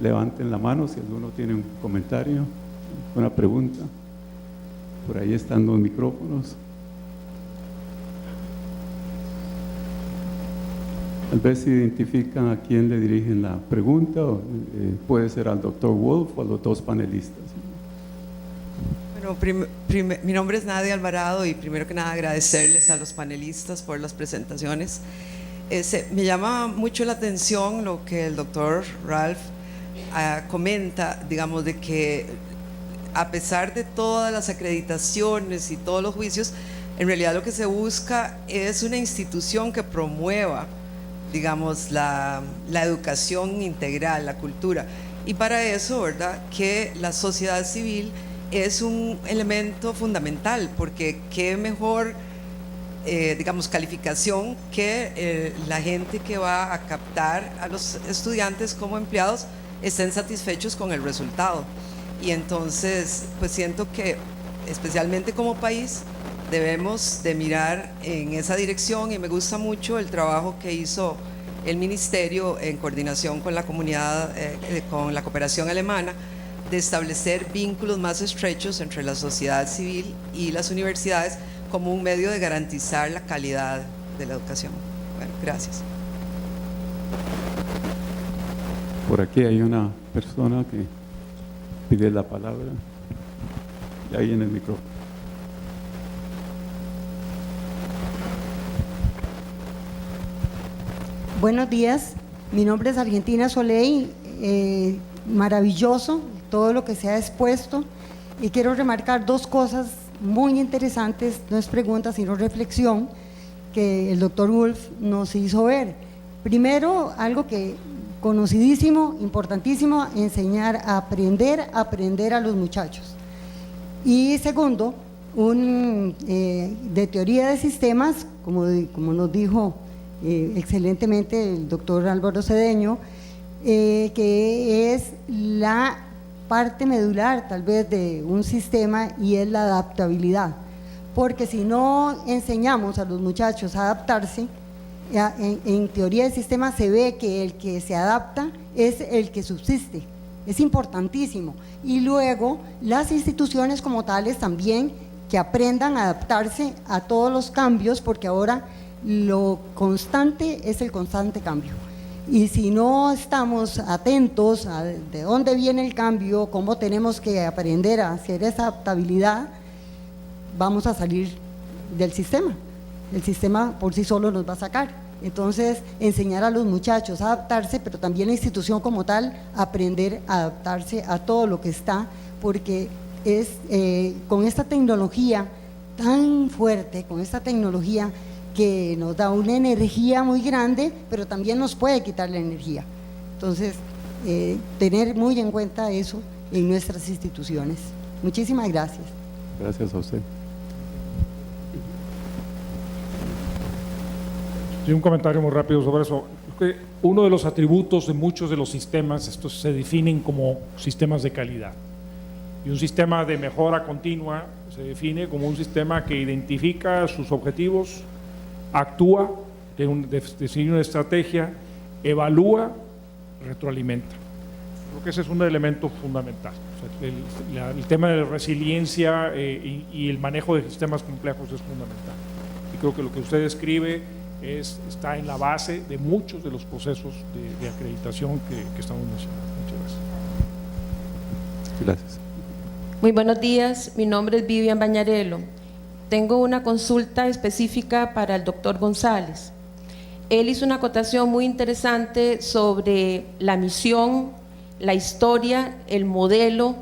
Levanten la mano si alguno tiene un comentario, una pregunta. Por ahí están los micrófonos. Tal vez se identifican a quién le dirigen la pregunta, o, puede ser al doctor Wolf o a los dos panelistas. Bueno, mi nombre es Nadia Alvarado y primero que nada agradecerles a los panelistas por las presentaciones. Me llama mucho la atención lo que el doctor Ralph comenta, digamos, de que a pesar de todas las acreditaciones y todos los juicios, en realidad lo que se busca es una institución que promueva, digamos, la educación integral, la cultura. Y para eso, ¿verdad?, que la sociedad civil es un elemento fundamental, porque qué mejor, digamos, calificación que la gente que va a captar a los estudiantes como empleados estén satisfechos con el resultado. Y entonces, pues siento que especialmente como país debemos de mirar en esa dirección, y me gusta mucho el trabajo que hizo el ministerio en coordinación con la comunidad, con la cooperación alemana, de establecer vínculos más estrechos entre la sociedad civil y las universidades como un medio de garantizar la calidad de la educación. Bueno, gracias. Por aquí hay una persona que pide la palabra. Y ahí en el micrófono. Buenos días, mi nombre es Argentina Soleil, maravilloso todo lo que se ha expuesto, y quiero remarcar dos cosas muy interesantes, no es pregunta sino reflexión, que el doctor Wolf nos hizo ver. Primero, algo que conocidísimo, importantísimo, enseñar a aprender a los muchachos. Y segundo, de teoría de sistemas, como nos dijo excelentemente el doctor Álvaro Cedeño, que es la parte medular tal vez de un sistema, y es la adaptabilidad, porque si no enseñamos a los muchachos a adaptarse, en teoría del sistema se ve que el que se adapta es el que subsiste, es importantísimo, y luego las instituciones como tales también que aprendan a adaptarse a todos los cambios, porque ahora lo constante es el constante cambio. Y si no estamos atentos a de dónde viene el cambio, cómo tenemos que aprender a hacer esa adaptabilidad, vamos a salir del sistema. El sistema por sí solo nos va a sacar. Entonces, enseñar a los muchachos a adaptarse, pero también la institución como tal, aprender a adaptarse a todo lo que está, porque es con esta tecnología tan fuerte, con esta tecnología que nos da una energía muy grande, pero también nos puede quitar la energía. Entonces, tener muy en cuenta eso en nuestras instituciones. Muchísimas gracias. Gracias a usted. Sí, un comentario muy rápido sobre eso. Uno de los atributos de muchos de los sistemas, estos se definen como sistemas de calidad. Y un sistema de mejora continua se define como un sistema que identifica sus objetivos, actúa, define una estrategia, evalúa, retroalimenta. Creo que ese es un elemento fundamental. O sea, el tema de la resiliencia y el manejo de sistemas complejos es fundamental. Y creo que lo que usted describe está en la base de muchos de los procesos de acreditación que estamos mencionando. Muchas gracias. Gracias. Muy buenos días, mi nombre es Vivian Bañarello. Tengo una consulta específica para el doctor González. Él hizo una acotación muy interesante sobre la misión, la historia, el modelo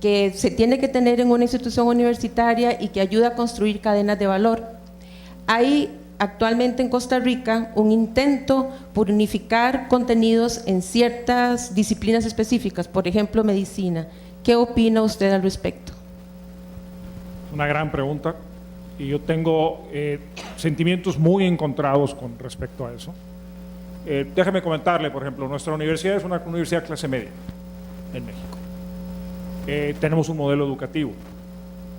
que se tiene que tener en una institución universitaria y que ayuda a construir cadenas de valor. Hay actualmente en Costa Rica un intento por unificar contenidos en ciertas disciplinas específicas, por ejemplo, medicina. ¿Qué opina usted al respecto? Una gran pregunta. Y yo tengo sentimientos muy encontrados con respecto a eso. Déjeme comentarle, por ejemplo, nuestra universidad es una universidad clase media en México. Tenemos un modelo educativo.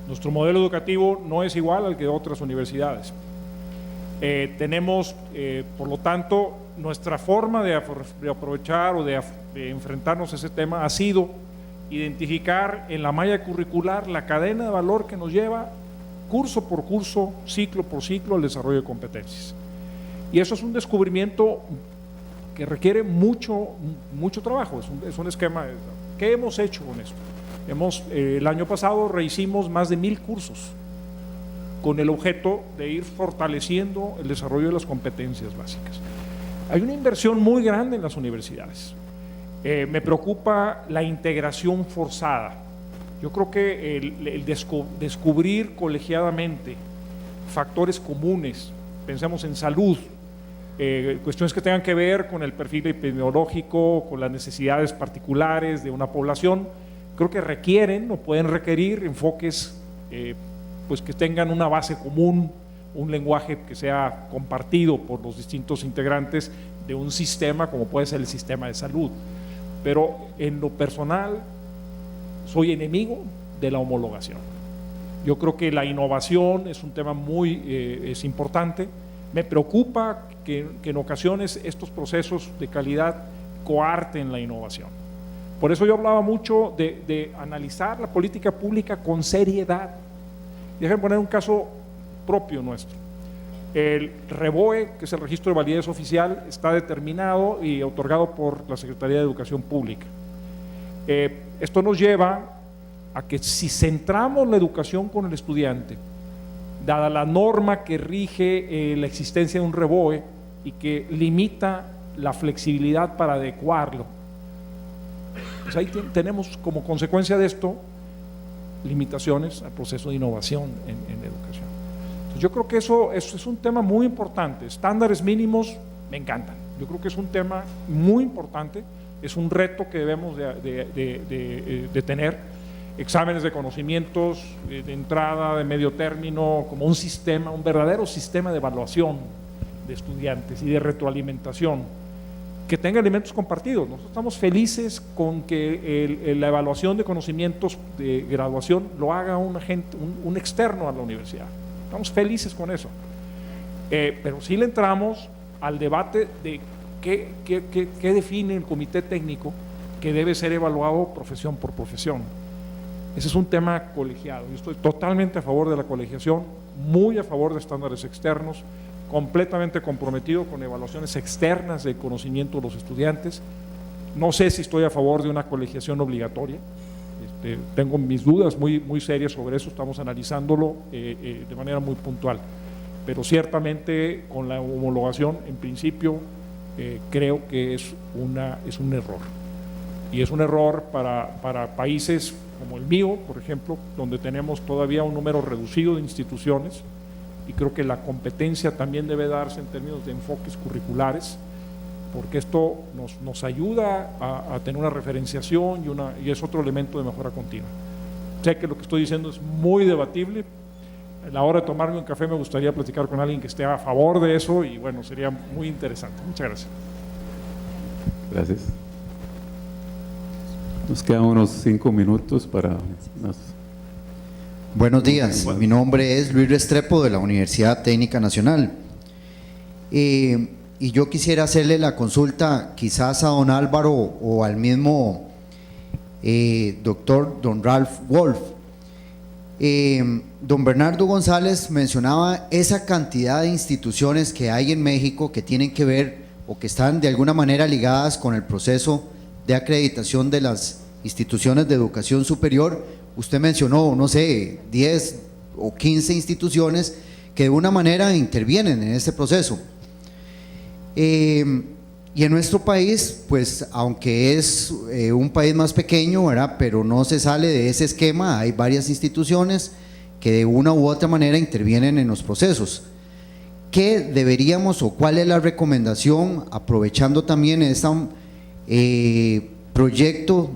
Nuestro modelo educativo no es igual al que otras universidades. Tenemos, por lo tanto, nuestra forma de aprovechar o de enfrentarnos a ese tema ha sido identificar en la malla curricular la cadena de valor que nos lleva curso por curso, ciclo por ciclo, al desarrollo de competencias. Y eso es un descubrimiento que requiere mucho trabajo, es un esquema. ¿Qué hemos hecho con esto? El año pasado rehicimos más de 1000 cursos con el objeto de ir fortaleciendo el desarrollo de las competencias básicas. Hay una inversión muy grande en las universidades. Me preocupa la integración forzada. Yo creo que el descubrir colegiadamente factores comunes, pensemos en salud, cuestiones que tengan que ver con el perfil epidemiológico, con las necesidades particulares de una población, creo que requieren o pueden requerir enfoques pues que tengan una base común, un lenguaje que sea compartido por los distintos integrantes de un sistema como puede ser el sistema de salud. Pero en lo personal soy enemigo de la homologación. Yo creo que la innovación es un tema es importante. Me preocupa que en ocasiones estos procesos de calidad coarten la innovación. Por eso yo hablaba mucho de analizar la política pública con seriedad. Déjenme poner un caso propio nuestro. El REVOE, que es el Registro de Validez Oficial, está determinado y otorgado por la Secretaría de Educación Pública. Esto nos lleva a que si centramos la educación con el estudiante, dada la norma que rige la existencia de un REVOE y que limita la flexibilidad para adecuarlo, pues ahí tenemos como consecuencia de esto limitaciones al proceso de innovación en la educación. Entonces yo creo que eso es un tema muy importante. Estándares mínimos me encantan. Yo creo que es un tema muy importante, es un reto que debemos de tener. Exámenes de conocimientos de entrada, de medio término, como un sistema, un verdadero sistema de evaluación de estudiantes y de retroalimentación que tenga elementos compartidos. Nosotros estamos felices con que la evaluación de conocimientos de graduación lo haga un externo a la universidad. Estamos felices con eso. Pero sí le entramos al debate de qué define el comité técnico que debe ser evaluado profesión por profesión. Ese es un tema colegiado. Yo estoy totalmente a favor de la colegiación, muy a favor de estándares externos, completamente comprometido con evaluaciones externas de conocimiento de los estudiantes. No sé si estoy a favor de una colegiación obligatoria. Tengo mis dudas muy serias sobre eso, estamos analizándolo de manera muy puntual. Pero ciertamente con la homologación, en principio, creo que es un error. Y es un error para países como el mío, por ejemplo, donde tenemos todavía un número reducido de instituciones, y creo que la competencia también debe darse en términos de enfoques curriculares, porque esto nos ayuda a tener una referenciación y es otro elemento de mejora continua. Sé que lo que estoy diciendo es muy debatible. A la hora de tomarme un café me gustaría platicar con alguien que esté a favor de eso y bueno, sería muy interesante. Muchas gracias. Gracias. Nos quedan unos 5 minutos para unas... Buenos días, mi nombre es Luis Restrepo de la Universidad Técnica Nacional y yo quisiera hacerle la consulta quizás a don Álvaro o al mismo doctor don Ralph Wolf. Don Bernardo González mencionaba esa cantidad de instituciones que hay en México que tienen que ver o que están de alguna manera ligadas con el proceso de acreditación de las instituciones de educación superior. Usted mencionó, no sé, 10 o 15 instituciones que de una manera intervienen en este proceso. Y en nuestro país, pues aunque es un país más pequeño, ¿verdad?, pero no se sale de ese esquema, hay varias instituciones que de una u otra manera intervienen en los procesos. ¿Qué deberíamos o cuál es la recomendación, aprovechando también este proyecto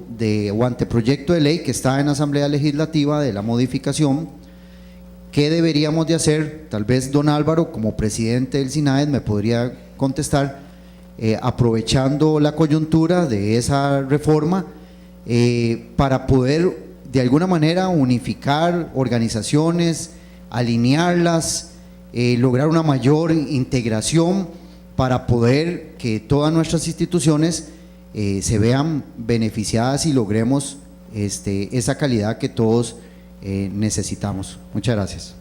o anteproyecto de ley que está en la Asamblea Legislativa de la modificación? ¿Qué deberíamos de hacer? Tal vez don Álvaro, como presidente del SINAED, me podría contestar, aprovechando la coyuntura de esa reforma, para poder de alguna manera unificar organizaciones, alinearlas, lograr una mayor integración para poder que todas nuestras instituciones se vean beneficiadas y logremos esa calidad que todos necesitamos. Muchas gracias.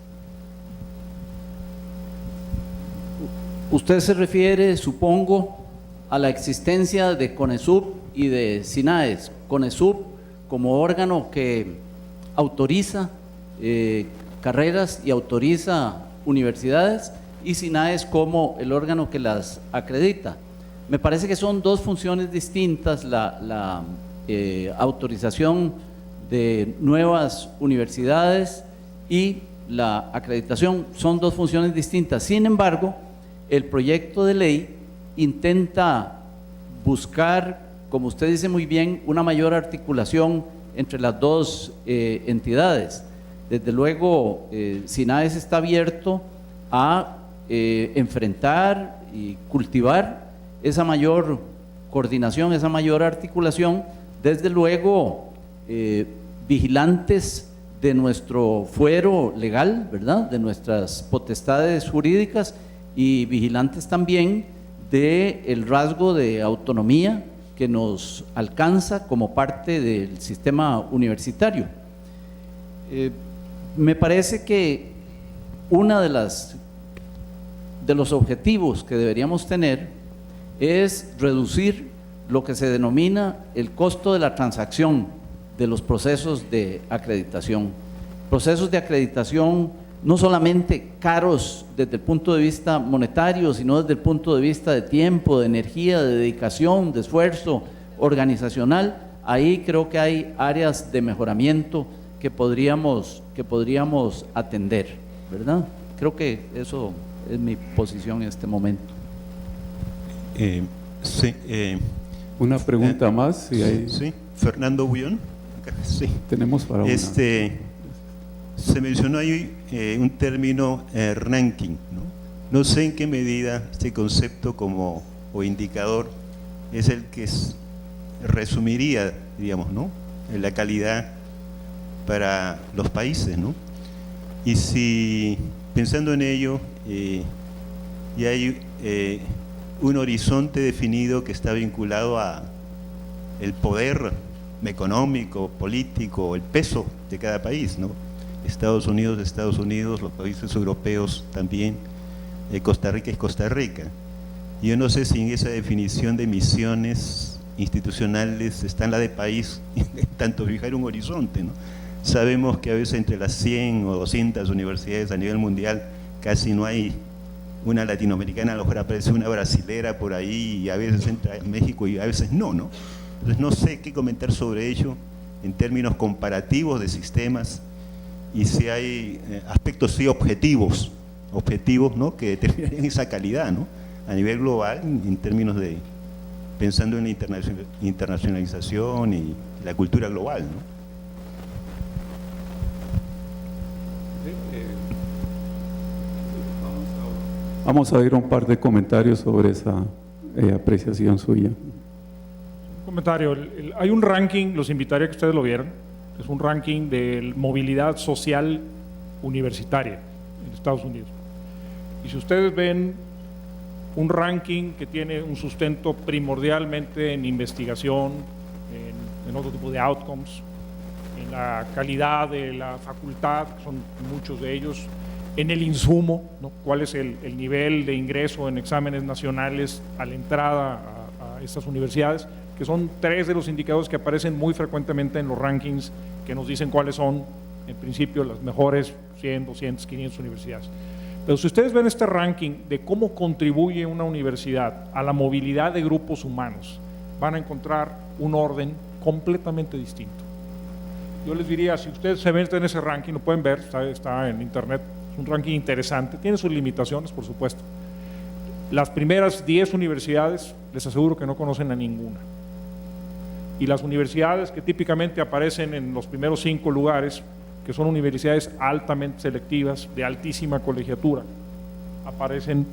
Usted se refiere, supongo, a la existencia de CONESUB y de SINAES. CONESUB como órgano que autoriza carreras y autoriza universidades, y SINAES como el órgano que las acredita. Me parece que son dos funciones distintas, la autorización de nuevas universidades y la acreditación, son dos funciones distintas. Sin embargo, el proyecto de ley intenta buscar, como usted dice muy bien, una mayor articulación entre las dos entidades. Desde luego, SINAES está abierto a enfrentar y cultivar esa mayor coordinación, esa mayor articulación, desde luego vigilantes de nuestro fuero legal, ¿verdad?, de nuestras potestades jurídicas, y vigilantes también del rasgo de autonomía que nos alcanza como parte del sistema universitario. Me parece que uno de los objetivos que deberíamos tener es reducir lo que se denomina el costo de la transacción de los procesos de acreditación. Procesos de acreditación no solamente caros desde el punto de vista monetario, sino desde el punto de vista de tiempo, de energía, de dedicación, de esfuerzo organizacional. Ahí creo que hay áreas de mejoramiento que podríamos atender, ¿verdad? Creo que eso es mi posición en este momento. Sí. Una pregunta más. Si hay, Sí, Fernando Bullón. Sí. tenemos para una. Se mencionó ahí un término ranking, ¿no? No sé en qué medida este concepto o indicador es el que resumiría, digamos, ¿no?, la calidad para los países, ¿no? Y si, pensando en ello, y hay un horizonte definido que está vinculado a el poder económico, político, el peso de cada país, ¿no? Estados Unidos, los países europeos también, Costa Rica es Costa Rica. Yo no sé si en esa definición de misiones institucionales está la de país, tanto fijar un horizonte, ¿no? Sabemos que a veces entre las 100 o 200 universidades a nivel mundial casi no hay una latinoamericana, a lo mejor aparece una brasilera por ahí, y a veces entra en México y a veces no, ¿no? Entonces no sé qué comentar sobre ello en términos comparativos de sistemas, y si hay aspectos sí objetivos, ¿no?, que determinarían esa calidad, ¿no?, a nivel global, en términos de, pensando en la internacionalización y la cultura global, ¿no? Vamos a oír un par de comentarios sobre esa apreciación suya. Un comentario. Hay un ranking, los invitaría a que ustedes lo vieran, es un ranking de movilidad social universitaria en Estados Unidos. Y si ustedes ven un ranking que tiene un sustento primordialmente en investigación, en otro tipo de outcomes, en la calidad de la facultad, que son muchos de ellos, en el insumo, ¿no?, cuál es el nivel de ingreso en exámenes nacionales a la entrada a estas universidades, que son tres de los indicadores que aparecen muy frecuentemente en los rankings que nos dicen cuáles son, en principio, las mejores 100, 200, 500 universidades. Pero si ustedes ven este ranking de cómo contribuye una universidad a la movilidad de grupos humanos, van a encontrar un orden completamente distinto. Yo les diría, si ustedes se meten en ese ranking, lo pueden ver, está en internet, es un ranking interesante, tiene sus limitaciones, por supuesto. Las primeras 10 universidades, les aseguro que no conocen a ninguna. Y las universidades que típicamente aparecen en los primeros 5 lugares, que son universidades altamente selectivas, de altísima colegiatura, aparecen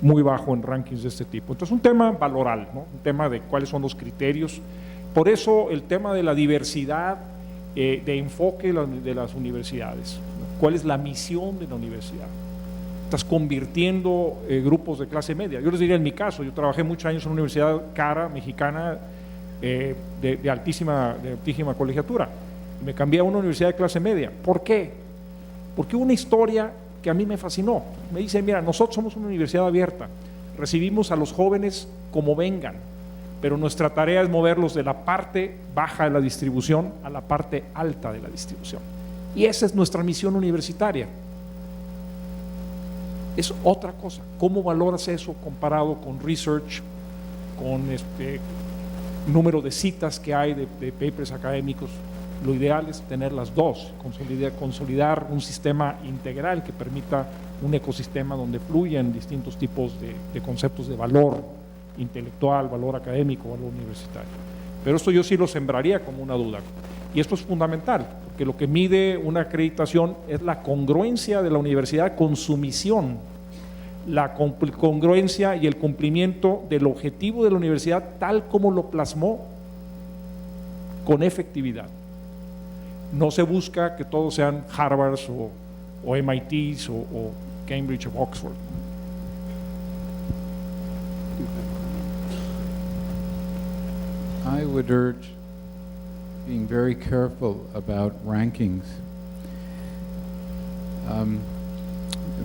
muy bajo en rankings de este tipo. Entonces, un tema valoral, ¿no?, un tema de cuáles son los criterios. Por eso el tema de la diversidad de enfoque de las universidades, ¿no?, cuál es la misión de la universidad. Estás convirtiendo grupos de clase media. Yo les diría, en mi caso, yo trabajé muchos años en una universidad cara, mexicana, de altísima colegiatura. Me cambié a una universidad de clase media. ¿Por qué? Porque una historia que a mí me fascinó. Me dice, mira, nosotros somos una universidad abierta, recibimos a los jóvenes como vengan, pero nuestra tarea es moverlos de la parte baja de la distribución a la parte alta de la distribución. Y esa es nuestra misión universitaria. Es otra cosa. ¿Cómo valoras eso comparado con research, con número de citas que hay de papers académicos? Lo ideal es tener las dos, consolidar un sistema integral que permita un ecosistema donde fluyan distintos tipos de conceptos de valor intelectual, valor académico, valor universitario. Pero esto yo sí lo sembraría como una duda. Y esto es fundamental, porque lo que mide una acreditación es la congruencia de la universidad con su misión, la congruencia y el cumplimiento del objetivo de la universidad tal como lo plasmó con efectividad. No se busca que todos sean Harvards o MITs o Cambridge o Oxford. I would urge being very careful about rankings.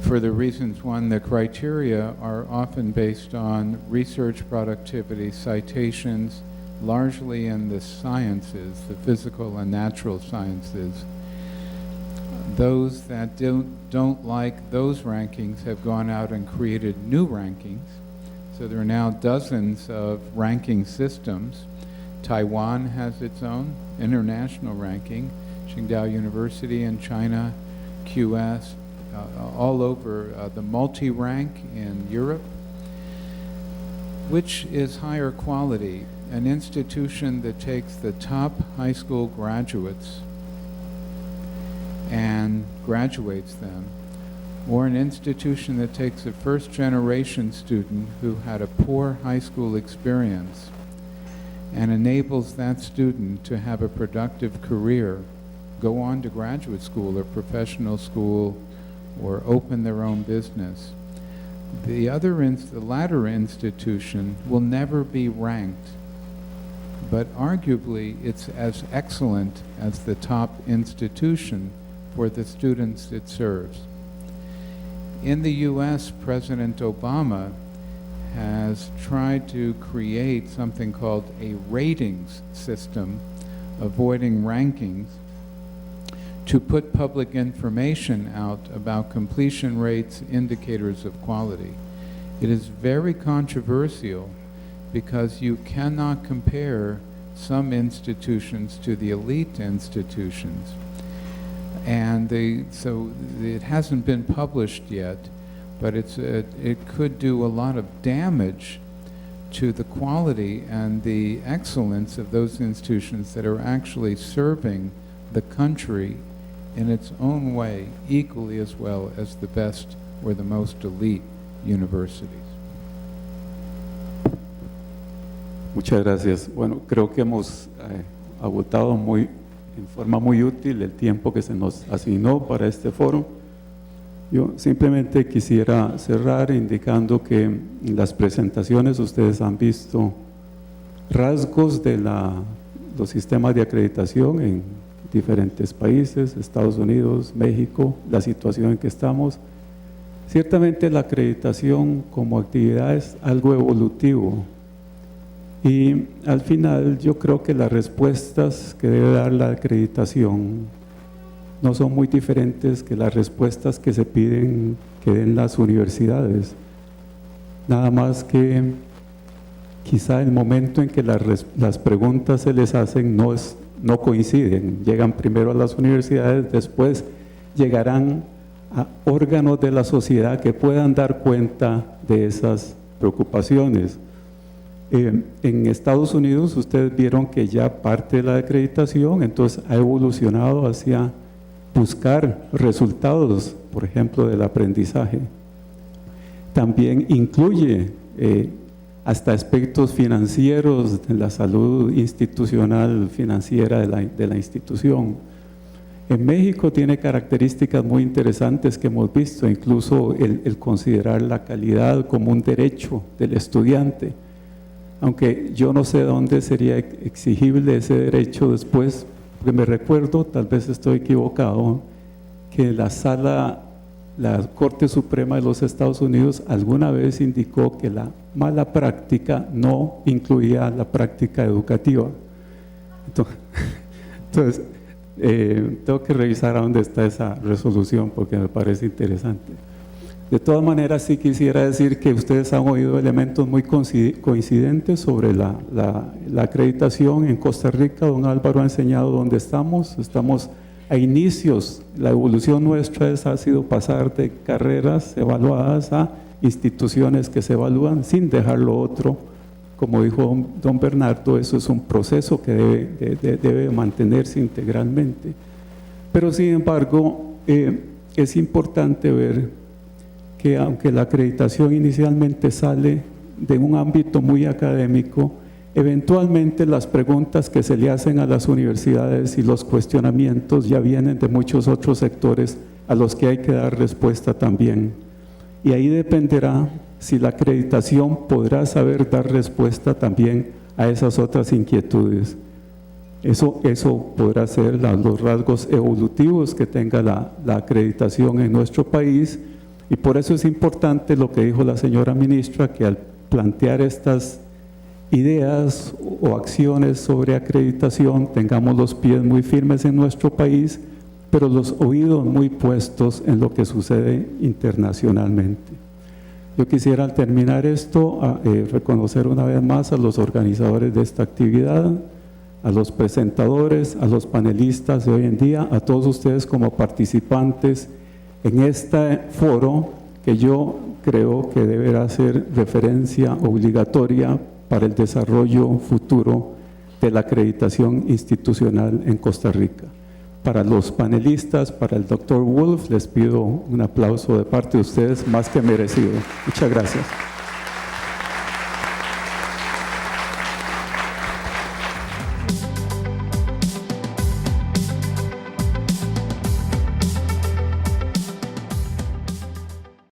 For the reasons, one, the criteria are often based on research productivity, citations, largely in the sciences, the physical and natural sciences. Those that don't like those rankings have gone out and created new rankings. So there are now dozens of ranking systems. Taiwan has its own international ranking. Qingdao University in China, QS, all over the multi-rank in Europe. Which is higher quality? An institution that takes the top high school graduates and graduates them, or an institution that takes a first-generation student who had a poor high school experience and enables that student to have a productive career, go on to graduate school or professional school, or open their own business. The latter institution will never be ranked, but arguably it's as excellent as the top institution for the students it serves. In the US, President Obama has tried to create something called a ratings system, avoiding rankings, to put public information out about completion rates, indicators of quality. It is very controversial because you cannot compare some institutions to the elite institutions. And so it hasn't been published yet, but it could do a lot of damage to the quality and the excellence of those institutions that are actually serving the country in its own way, equally as well as the best or the most elite universities. Muchas gracias. Bueno, creo que hemos agotado en forma muy útil el tiempo que se nos asignó para este foro. Yo simplemente quisiera cerrar indicando que en las presentaciones ustedes han visto rasgos de los sistemas de acreditación en diferentes países, Estados Unidos, México, la situación en que estamos. Ciertamente la acreditación como actividad es algo evolutivo y al final yo creo que las respuestas que debe dar la acreditación no son muy diferentes que las respuestas que se piden que den las universidades. Nada más que quizá el momento en que las preguntas se les hacen no coinciden, llegan primero a las universidades, después llegarán a órganos de la sociedad que puedan dar cuenta de esas preocupaciones. En Estados Unidos ustedes vieron que ya parte de la acreditación entonces ha evolucionado hacia buscar resultados, por ejemplo, del aprendizaje. También incluye hasta aspectos financieros de la salud institucional financiera de la institución. En México tiene características muy interesantes que hemos visto, incluso el considerar la calidad como un derecho del estudiante, aunque yo no sé dónde sería exigible ese derecho después, porque me recuerdo, tal vez estoy equivocado, que la sala la Corte Suprema de los Estados Unidos alguna vez indicó que la mala práctica no incluía la práctica educativa. Entonces tengo que revisar a dónde está esa resolución porque me parece interesante. De todas maneras, sí quisiera decir que ustedes han oído elementos muy coincidentes sobre la acreditación en Costa Rica. Don Álvaro ha enseñado dónde estamos. Estamos a inicios. La evolución nuestra ha sido pasar de carreras evaluadas a instituciones que se evalúan sin dejar lo otro. Como dijo don Bernardo, eso es un proceso que debe mantenerse integralmente. Pero sin embargo, es importante ver que aunque la acreditación inicialmente sale de un ámbito muy académico, eventualmente las preguntas que se le hacen a las universidades y los cuestionamientos ya vienen de muchos otros sectores a los que hay que dar respuesta también. Y ahí dependerá si la acreditación podrá saber dar respuesta también a esas otras inquietudes. Eso podrá ser los rasgos evolutivos que tenga la acreditación en nuestro país. Y por eso es importante lo que dijo la señora ministra, que al plantear estas ideas o acciones sobre acreditación tengamos los pies muy firmes en nuestro país, pero los oídos muy puestos en lo que sucede internacionalmente. Yo quisiera al terminar esto reconocer una vez más a los organizadores de esta actividad, a los presentadores, a los panelistas de hoy en día, a todos ustedes como participantes en este foro que yo creo que deberá ser referencia obligatoria para el desarrollo futuro de la acreditación institucional en Costa Rica. Para los panelistas, para el doctor Wolf, les pido un aplauso de parte de ustedes más que merecido. Muchas gracias.